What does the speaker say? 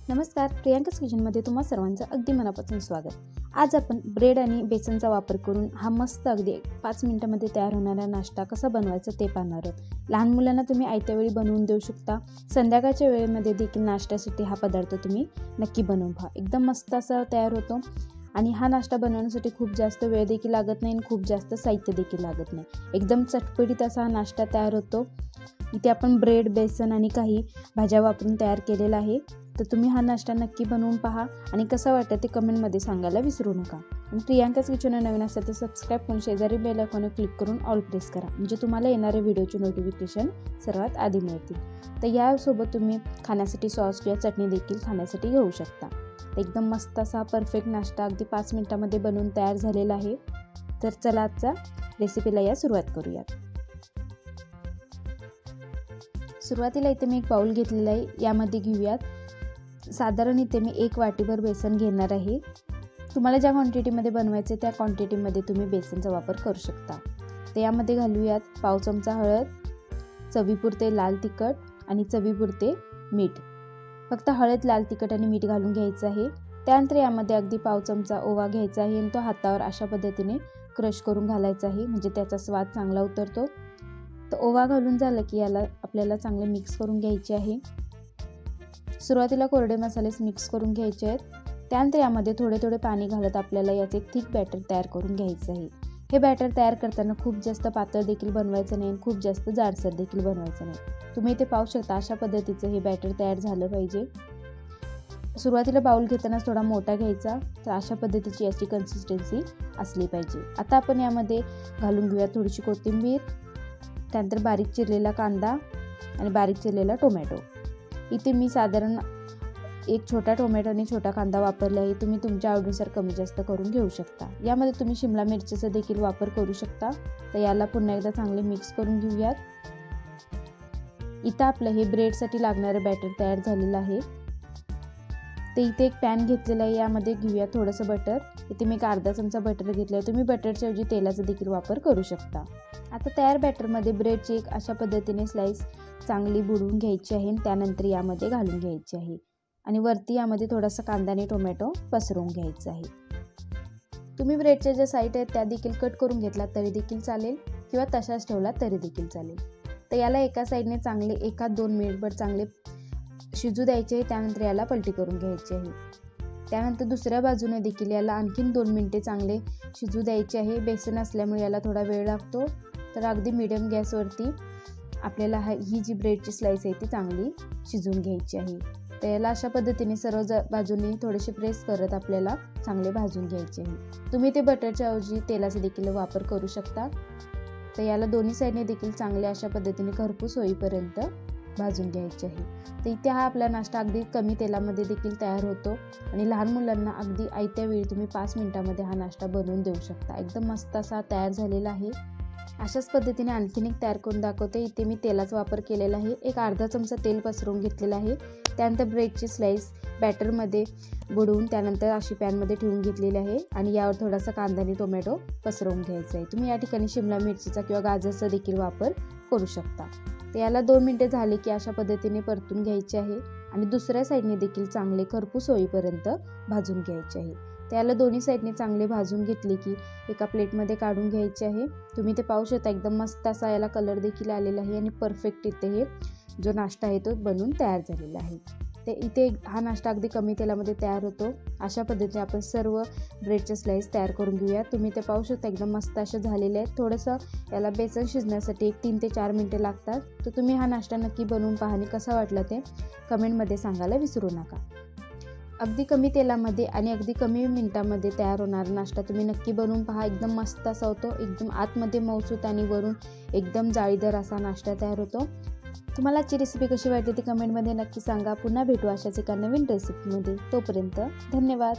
नमस्कार, प्रियांका's किचनमध्ये तुम्हा सर्वांचं अगदी मनापासून स्वागत। आज आपण ब्रेड आणि बेसनचा वापर करून हा मस्त अगदी 5 मिनिटांमध्ये तयार होणारा नाश्ता कसा बनवायचा ते पाहणार आहोत। लहान मुलांना तुम्ही आयत्या वेळी बनवून देऊ शकता। संध्याकाळच्या वेळेमध्ये देखील नाश्त्यासाठी हा पदार्थ तुम्ही नक्की बनवून पहा। एकदम मस्त असा तयार होतो आणि हा नाश्ता बनवण्यासाठी खूप जास्त वेळ देखील लागत नाही आणि खूप जास्त साहित्य देखील लागत नाही। एकदम चटपटीत असा हा नाश्ता तयार होतो। इथे आपण ब्रेड, बेसन आणि काही भाज्या वापरून तयार केलेला आहे। तर तुम्ही हा नाश्ता नक्की बनवून पहा आणि कसा वाटतं ते कमेंटमध्ये सांगायला विसरू नका। आणि प्रियांका's किचन नवीन असेल तर सबस्क्राइब करून शेजारी बेल आयकॉनवर क्लिक करून ऑल प्रेस करा, म्हणजे तुम्हाला येणारे व्हिडिओचे नोटिफिकेशन सर्वात आधी मिळतील। तर यासोबत तुम्ही खाण्यासाठी सॉस किंवा चटणी देखील खाण्यासाठी घेऊ शकता। एकदम मस्त असा परफेक्ट नाश्ता अगदी 5 मिनिटांमध्ये बनवून तयार झालेला आहे। तर चला आजच्या रेसिपीला या सुरुवात करूयात। सुरुवातीला इथे मी एक बाउल घेतलेला आहे, यामध्ये घेऊयात साधारण इथे मी 1 वाटीभर बेसन घेणार आहे। तुम्हाला ज्या क्वांटिटीमध्ये बनवायचे त्या क्वांटिटीमध्ये तुम्ही बेसनचा वापर करू शकता। तर यामध्ये घालूयात पाव चमचा हळद, चवीपुरते लाल तिखट आणि चवीपुरते मीठ। फक्त हळद, लाल तिखट आणि मीठ घालून घ्यायचं आहे। त्यानंतर यामध्ये अगदी पाव चमचा ओवा घ्यायचा आहे आणि तो हातावर अशा पद्धतीने क्रश करून घालायचा आहे, म्हणजे त्याचा स्वाद चांगला उतरतो। तर ओवा घालून झालं की याला आपल्याला चांगले मिक्स करून घ्यायचे आहे। सुरुवातीला कोरडे मसालेच मिक्स करून घ्यायचे आहेत। त्यानंतर यामध्ये थोडे थोडे पाणी घालत आपल्याला याचे एक थिक बॅटर तयार करून घ्यायचं आहे। हे बॅटर तयार करताना खूप जास्त पातळ देखील बनवायचं नाही, खूप जास्त जाडसर देखील बनवायचं नाही। तुम्ही इथे पाहू शकता अशा पद्धतीचं हे बॅटर तयार झालं पाहिजे। सुरुवातीला बाउल घेताना थोडा मोठा घ्यायचा, तर अशा पद्धतीची याची कन्सिस्टन्सी असली पाहिजे। आता आपण यामध्ये घालून घेऊया थोडीशी कोथिंबीर, त्यानंतर बारीक चिरलेला कांदा आणि बारीक चिरलेला टोमॅटो। इथे मी साधारण एक छोटा टोमॅटो आणि छोटा कांदा वापरला आहे। तुम्ही तुमच्या आवडीनुसार कमी जास्त करून घेऊ शकता। यामध्ये तुम्ही शिमला मिरचीचा देखील वापर करू शकता। तर याला पुन्हा एकदा चांगले मिक्स करून घेऊयात। इथं आपलं हे ब्रेडसाठी लागणारं बॅटर तयार झालेलं आहे। ते इथे एक पॅन घेतलेला आहे, यामध्ये घेऊया थोडंसं बटर। इथे मी एक अर्धा चमचा बटर घेतलं आहे, तुम्ही बटरच्या ऐवजी तेलाचा देखील वापर करू शकता। आता तयार बॅटरमध्ये ब्रेडची एक अशा पद्धतीने स्लाइस चांगली बुडवून घ्यायची आहे, त्यानंतर यामध्ये घालून घ्यायची आहे आणि वरती यामध्ये थोडासा कांदा आणि टोमॅटो पसरवून घ्यायचा आहे। तुम्ही ब्रेडच्या ज्या साईड आहेत त्या देखील कट करून घेतला तरी देखील चालेल किंवा तशाच ठेवला तरी देखील चालेल। तर याला एका साईडने चांगले 1-2 मिनिटभर चांगले शिजू द्यायचे आहे, त्यानंतर याला पलटी करून घ्यायची आहे। त्यानंतर दुसऱ्या बाजूने देखील याला आणखीन 2 मिनिटे चांगले शिजू द्यायचे आहे। बेसन असल्यामुळे याला थोडा वेळ लागतो, तर अगदी मीडियम गॅसवरती आपल्याला ही जी ब्रेडची स्लाइस आहे ती चांगली शिजवून घ्यायची आहे। तर याला अशा पद्धतीने सर्व बाजूने थोडेसे प्रेस करत आपल्याला चांगले भाजून घ्यायचे आहे। तुम्ही ते बटरच्या ऐवजी तेलाचा देखील वापर करू शकता। तर याला दोन्ही साईडने देखील चांगले अशा पद्धतीने खरपूस होईपर्यंत भाजून घ्यायचे आहे। तर इथे हा आपला नाश्ता अगदी कमी तेलामध्ये देखील तयार होतो आणि लहान मुलांना अगदी आयत्या वेळी तुम्ही 5 मिनिटांमध्ये हा नाश्ता बनवून देऊ शकता। एकदम मस्त असा तयार झालेला आहे। अशाच पद्धतीने आणखीन एक तयार करून दाखवते। इथे मी तेलाचा वापर केलेला आहे, एक अर्धा चमचा तेल पसरवून घेतलेला आहे। त्यानंतर ब्रेडची स्लाइस बॅटरमध्ये बुडवून त्यानंतर अशी पॅनमध्ये ठेवून घेतलेली आहे आणि यावर थोडासा कांदा आणि टोमॅटो पसरवून घ्यायचा आहे। तुम्ही या ठिकाणी शिमला मिरचीचा किंवा गाजरचा देखील वापर करू शकता। तर याला 2 मिनिटे झाले की अशा पद्धतीने परतून घ्यायचे आहे आणि दुसऱ्या साईडने देखील चांगले खरपूस होईपर्यंत भाजून घ्यायचे आहे। त्याला दोन्ही साईडने चांगले भाजून घेतले की एका प्लेटमध्ये काढून घ्यायचे आहे। तुम्ही ते पाहू शकता एकदम मस्त असा याला कलर देखील आलेला आहे आणि परफेक्ट इथे हे जो नाश्ता आहे तो बनून तयार झालेला आहे। ते इथे हा नाश्ता अगदी कमी तेलामध्ये तयार होतो। अशा पद्धतीने आपण सर्व ब्रेडचे स्लाइस तयार करून घेऊया। तुम्ही ते पाहू शकता एकदम मस्त असे झालेले आहेत। थोडंसं याला बेसन शिजण्यासाठी 3 ते 4 मिनिटे लागतात। तर तुम्ही हा नाश्ता नक्की बनवून पहा आणि कसा वाटला ते कमेंटमध्ये सांगायला विसरू नका। अगदी कमी तेलामध्ये आणि अगदी कमी मिनिटांमध्ये तयार होणारा नाश्ता तुम्ही नक्की बनवून पहा। एकदम मस्त असा होतो, एकदम आतमध्ये मऊसूत आणि वरून एकदम जाळीदार असा नाश्ता तयार होतो। तुम्हाला आजची रेसिपी कशी वाटली ती कमेंटमध्ये नक्की सांगा। पुन्हा भेटू अशाच एका नवीन रेसिपीमध्ये। तोपर्यंत धन्यवाद।